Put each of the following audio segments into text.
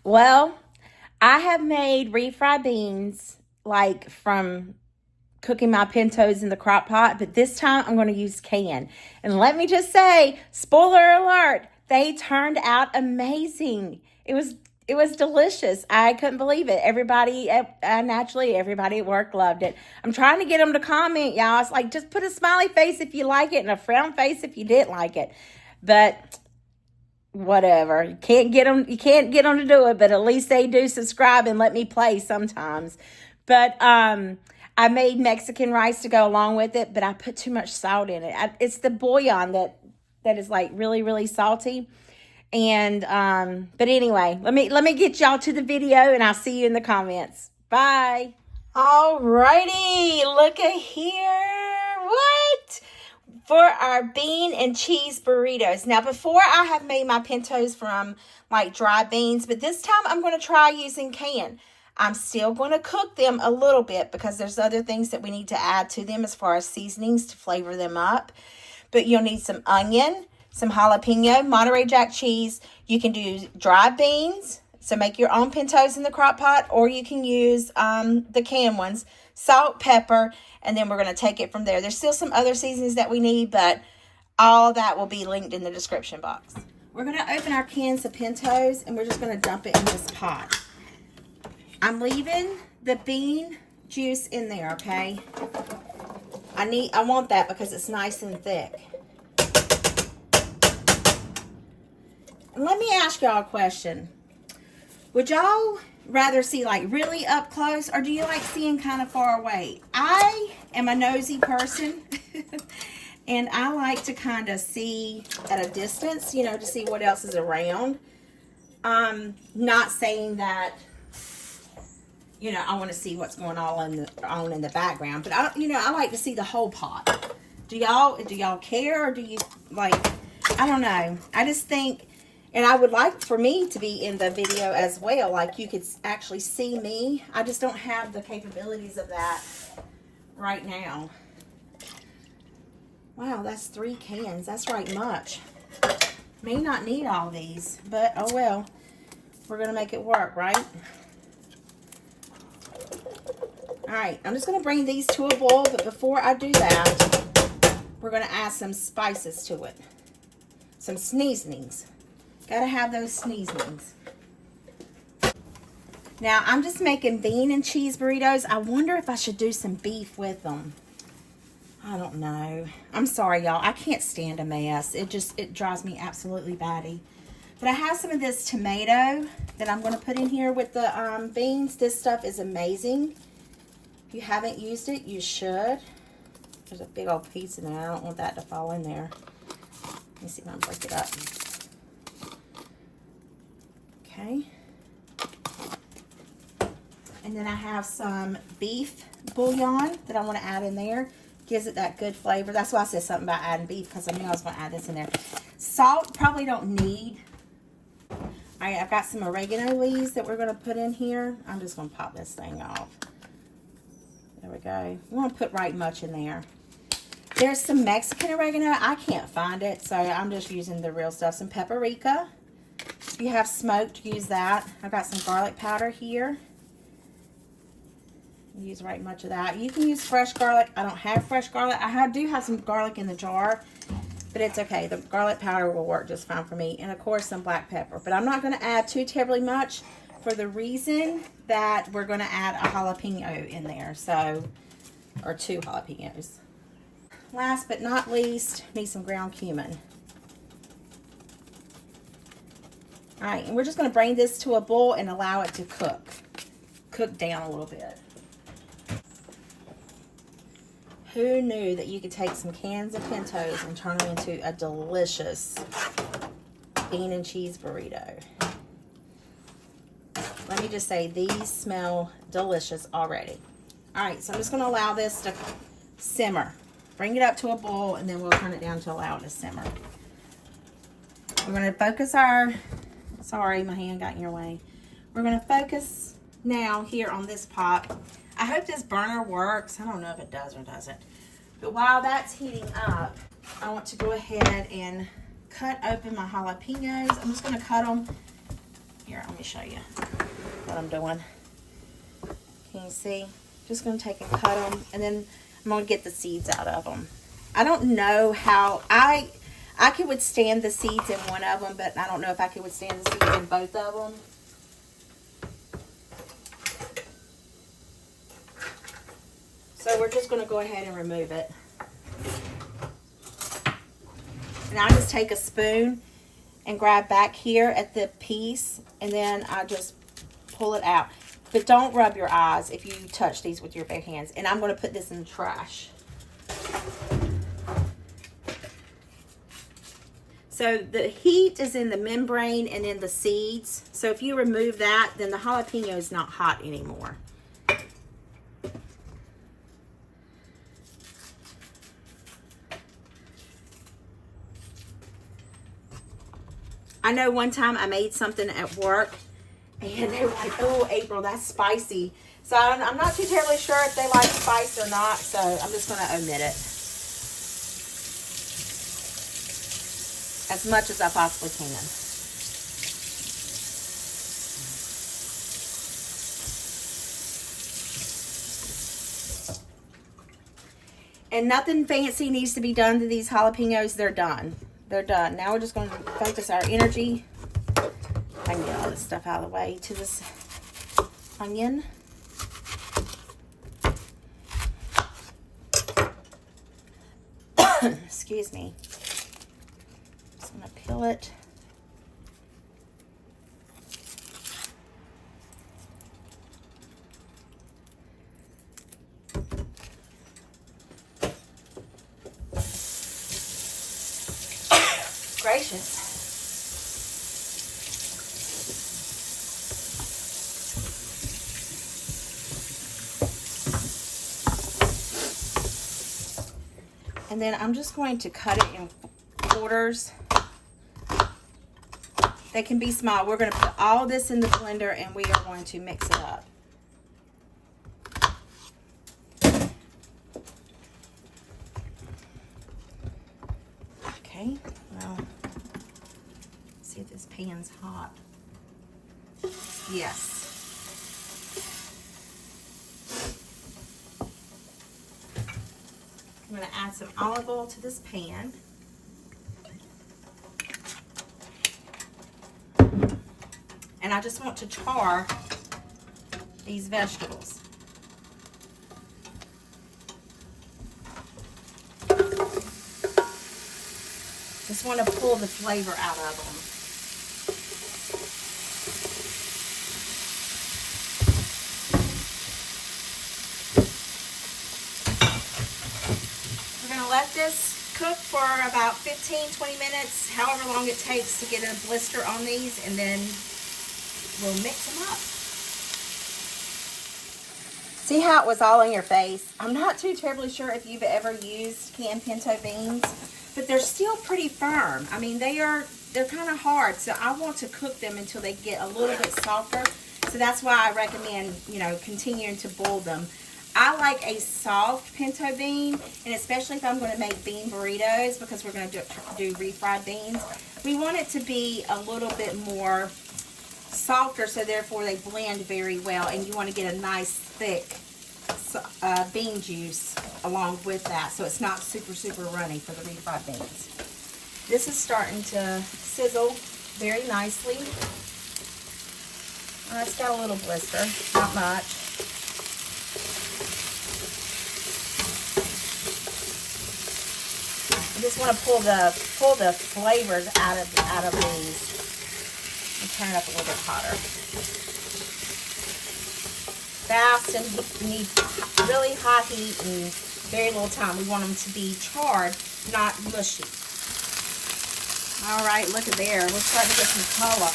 Well, I have made refried beans like from cooking my pintos in the crock pot, but this time I'm going to use canned. And let me just say, spoiler alert, they turned out amazing. It was delicious. I couldn't believe it. Everybody, naturally, everybody at work loved it. I'm trying to get them to comment, y'all. It's like, just put a smiley face if you like it and a frown face if you didn't like it. But whatever, you can't get them to do it, but at least they do subscribe and let me play sometimes. But I made Mexican rice to go along with it, but I put too much salt in it. It's the bouillon that is like really, really salty. And but anyway, let me get y'all to the video, and I'll see you in the comments. Bye. Alrighty, look at here. What? For our bean and cheese burritos. Now, before I have made my pintos from like dry beans, but this time I'm going to try using canned. I'm still going to cook them a little bit because there's other things that we need to add to them as far as seasonings to flavor them up. But you'll need some onion, some jalapeno, Monterey Jack cheese. You can do dry beans, so make your own pintos in the crock pot, or you can use the canned ones, salt, pepper, and then we're going to take it from there. There's still some other seasonings that we need, but all that will be linked in the description box. We're going to open our cans of pintos, and we're just going to dump it in this pot. I'm leaving the bean juice in there, okay? I want that because it's nice and thick. And let me ask y'all a question. Would y'all rather see like really up close, or do you like seeing kind of far away? I am a nosy person and I like to kind of see at a distance, to see what else is around. Not saying that, I want to see what's going on in the background, but I like to see the whole pot. Do y'all care, or do you like, I don't know. I just think, and I would like for me to be in the video as well. Like you could actually see me. I just don't have the capabilities of that right now. Wow, that's 3 cans. That's right much. May not need all these, but oh well. We're going to make it work, right? Alright, I'm just going to bring these to a boil, but before I do that, we're going to add some spices to it. Some seasonings. Gotta have those seasonings. Now, I'm just making bean and cheese burritos. I wonder if I should do some beef with them. I don't know. I'm sorry, y'all. I can't stand a mess. It drives me absolutely batty. But I have some of this tomato that I'm going to put in here with the beans. This stuff is amazing. If you haven't used it, you should. There's a big old piece in there. I don't want that to fall in there. Let me see if I can break it up. Okay. And then I have some beef bouillon that I want to add in there. Gives it that good flavor. That's why I said something about adding beef, because I knew I was going to add this in there. Salt, probably don't need. All right, I've got some oregano leaves that we're going to put in here. I'm just going to pop this thing off. There we go. We won't put right much in there. There's some Mexican oregano. I can't find it, so I'm just using the real stuff. Some paprika. If you have smoked, use that. I've got some garlic powder here. Use right much of that. You can use fresh garlic. I don't have fresh garlic. I do have some garlic in the jar, but it's okay. The garlic powder will work just fine for me. And of course, some black pepper. But I'm not going to add too terribly much for the reason that we're going to add a jalapeno in there. So, or 2 jalapenos. Last but not least, need some ground cumin. All right, and we're just going to bring this to a boil and allow it to cook down a little bit. Who knew that you could take some cans of pintos and turn them into a delicious bean and cheese burrito? Let me just say, these smell delicious already. All right, so I'm just going to allow this to simmer. Bring it up to a boil, and then we'll turn it down to allow it to simmer. We're going to focus our... Sorry, my hand got in your way. We're going to focus now here on this pot. I hope this burner works. I don't know if it does or doesn't. But while that's heating up, I want to go ahead and cut open my jalapenos. I'm just going to cut them. Here, let me show you what I'm doing. Can you see? Just going to take and cut them, and then I'm going to get the seeds out of them. I don't know how I could withstand the seeds in one of them, but I don't know if I could withstand the seeds in both of them. So we're just going to go ahead and remove it. And I just take a spoon and grab back here at the piece, and then I just pull it out. But don't rub your eyes if you touch these with your bare hands. And I'm going to put this in the trash. So the heat is in the membrane and in the seeds. So if you remove that, then the jalapeno is not hot anymore. I know one time I made something at work and they were like, oh, April, that's spicy. So I'm not too terribly sure if they like spice or not, so I'm just going to omit it as much as I possibly can. And nothing fancy needs to be done to these jalapenos. They're done. They're done. Now we're just going to focus our energy. I can get all this stuff out of the way to this onion. Excuse me. Just going to peel it. Gracious. And then I'm just going to cut it in quarters. They can be small. We're going to put all this in the blender and we are going to mix it up. Okay, well, see if this pan's hot. Yes. I'm going to add some olive oil to this pan. And I just want to char these vegetables. Just want to pull the flavor out of them. We're going to let this cook for about 15-20 minutes, however long it takes to get a blister on these, and then we'll mix them up. See how it was all in your face? I'm not too terribly sure if you've ever used canned pinto beans, but they're still pretty firm. I mean, they're kind of hard, so I want to cook them until they get a little bit softer. So that's why I recommend, you know, continuing to boil them. I like a soft pinto bean, and especially if I'm going to make bean burritos, because we're going to do refried beans. We want it to be a little bit more softer, so therefore they blend very well, and you want to get a nice thick bean juice along with that, so it's not super runny for the refried beans. This is starting to sizzle very nicely. It's got a little blister, not much. I just want to pull the flavors out of these. And turn it up a little bit hotter. Fast, and you need really high heat and very little time. We want them to be charred, not mushy. All right, look at there. We're starting to get some color.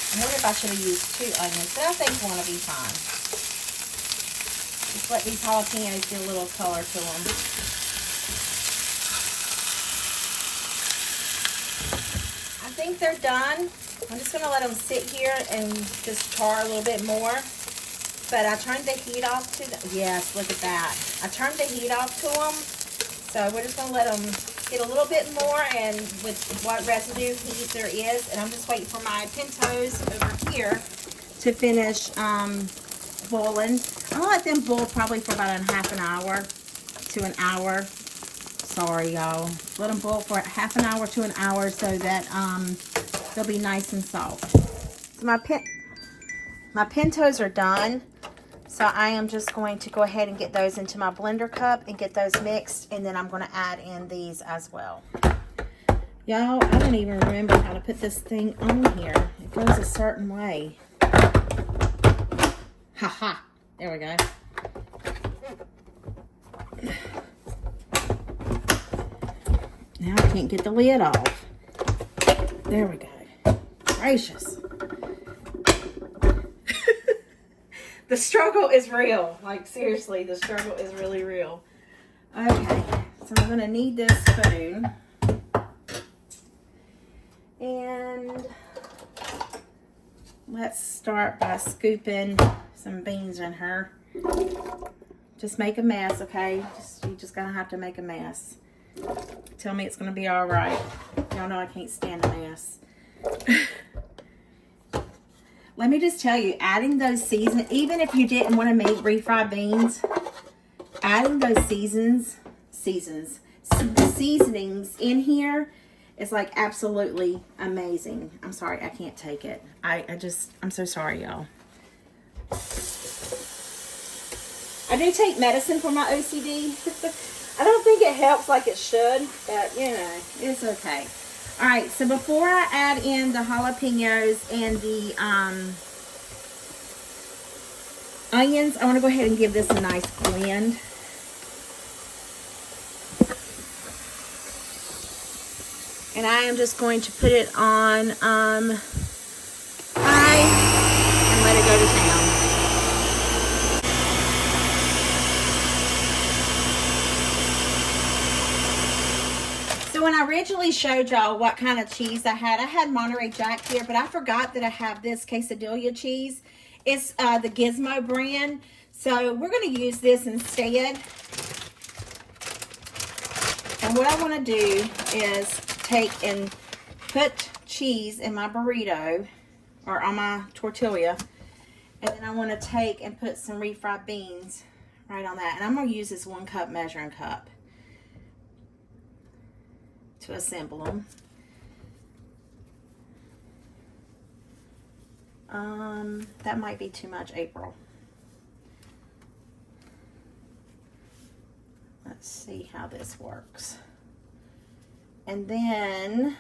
I wonder if I should have used 2 onions, but I think one will be fine. Just let these jalapenos get a little color to them. I think they're done. I'm just going to let them sit here and just char a little bit more. But I turned the heat off to them. Yes, look at that. I turned the heat off to them. So we're just going to let them get a little bit more, and with what residue heat there is, and I'm just waiting for my pintos over here to finish boiling. I'm gonna let them boil probably for about a half an hour to an hour. Sorry, y'all. Let them boil for half an hour to an hour so that they'll be nice and soft. So my pintos are done. So I am just going to go ahead and get those into my blender cup and get those mixed, and then I'm going to add in these as well. Y'all, I don't even remember how to put this thing on here. It goes a certain way. Ha. There we go. Now I can't get the lid off. There we go. Gracious. The struggle is real. Like, seriously, the struggle is really real. Okay, so I'm going to need this spoon. And let's start by scooping some beans in her. Just make a mess, okay? You just gonna have to make a mess. Tell me it's gonna be all right. Y'all know I can't stand a mess. Let me just tell you, adding those seasonings, even if you didn't want to make refried beans, adding those seasonings in here is like absolutely amazing. I'm sorry, I can't take it. I'm so sorry, y'all. I do take medicine for my OCD. I don't think it helps like it should, but you know, it's okay. All right, so before I add in the jalapenos and the onions, I want to go ahead and give this a nice blend. And I am just going to put it on high and let it go to town. When I originally showed y'all what kind of cheese I had Monterey Jack here, but I forgot that I have this quesadilla cheese. It's the Gizmo brand, so we're going to use this instead. And what I want to do is take and put cheese in my burrito, or on my tortilla, and then I want to take and put some refried beans right on that. And I'm going to use this 1 cup measuring cup to assemble them. That might be too much, April. Let's see how this works. And then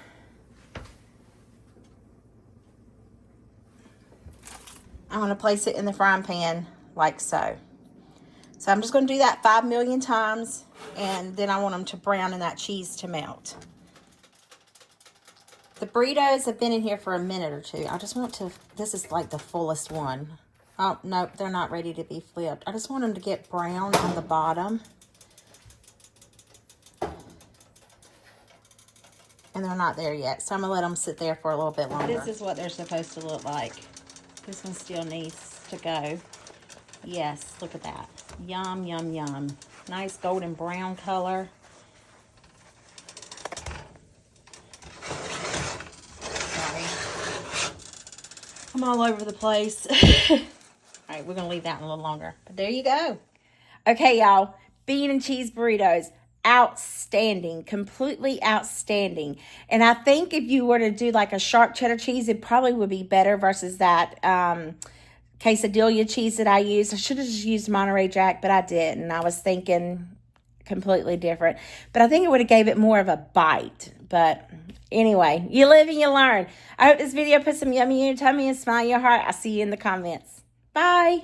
I'm going to place it in the frying pan like so. So I'm just going to do that 5 million times, and then I want them to brown and that cheese to melt. The burritos have been in here for a minute or two. I just want to, this is like the fullest one. Oh, no, they're not ready to be flipped. I just want them to get brown on the bottom. And they're not there yet, so I'm going to let them sit there for a little bit longer. This is what they're supposed to look like. This one still needs to go. Yes, look at that. Yum, yum, yum. Nice golden brown color. I'm all over the place. All right, we're going to leave that one a little longer. But there you go. Okay, y'all. Bean and cheese burritos. Outstanding. Completely outstanding. And I think if you were to do like a sharp cheddar cheese, it probably would be better versus that quesadilla cheese that I used. I should have just used Monterey Jack, but I didn't. I was thinking completely different. But I think it would have gave it more of a bite. But anyway, you live and you learn. I hope this video put some yummy in your tummy and smile in your heart. I'll see you in the comments. Bye.